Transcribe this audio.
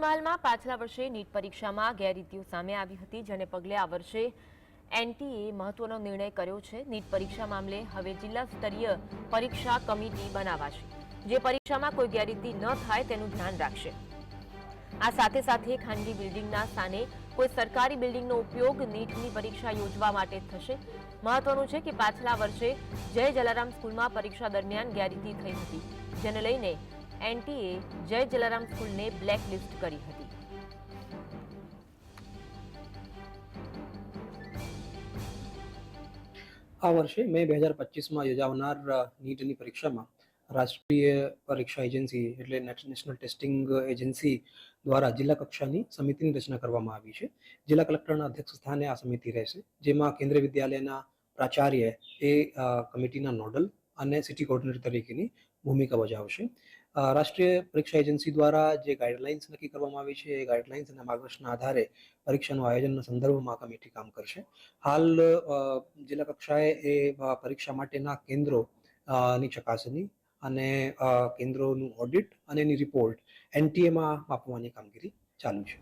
પંચમહાલમાં પાછલા વર્ષે નીટ પરીક્ષામાં ગેરરીતિઓ સામે આવી હતી, જેને પગલે આ વર્ષે એનટીએ મહત્વનો નિર્ણય કર્યો છે। નીટ પરીક્ષા મામલે હવે જિલ્લા સ્તરીય પરીક્ષા કમિટી બનાવાશે, જે પરીક્ષામાં કોઈ ગેરરીતિ ન થાય તેનું ધ્યાન રાખશે। આ સાથે સાથે ખાનગી બિલ્ડિંગના સ્થાને કોઈ સરકારી બિલ્ડિંગનો ઉપયોગ નીટની પરીક્ષા યોજવા માટે થશે। મહત્વનું છે કે પાછલા વર્ષે જય જલારામ સ્કૂલમાં પરીક્ષા દરમિયાન ગેરરીતિ થઈ હતી, જેને લઈને એનટીએ જય જલારામ સ્કૂલને બ્લેકલિસ્ટ કરી હતી। આ વર્ષે મે 2025માં યોજાનાર નીટની પરીક્ષામાં રાષ્ટ્રીય પરીક્ષા એજન્સી એટલે નેશનલ ટેસ્ટિંગ એજન્સી દ્વારા જિલ્લા કક્ષાની સમિતિની રચના કરવામાં આવી છે। જિલ્લા કલેક્ટરના અધ્યક્ષ સ્થાને આ સમિતિ રહેશે, જેમાં કેન્દ્રીય વિદ્યાલયના પ્રાચાર્ય એ કમિટીના નોડલ અને સિટી કોર્ડિનેટર તરીકેની ભૂમિકા ભજવશે। રાષ્ટ્રીય પરીક્ષા એજન્સી દ્વારા જે ગાઈડલાઇન્સ નક્કી કરવામાં આવી છે, એ ગાઈડલાઇન્સ અને માર્ગદર્શનના આધારે પરીક્ષાનું આયોજનના સંદર્ભમાં કમિટી કામ કરશે। હાલ જિલ્લા કક્ષાએ એ પરીક્ષા માટેના કેન્દ્રો ની ચકાસણી અને કેન્દ્રોનું ઓડિટ અને એની રિપોર્ટ એનટીએમાં આપવાની કામગીરી ચાલુ છે।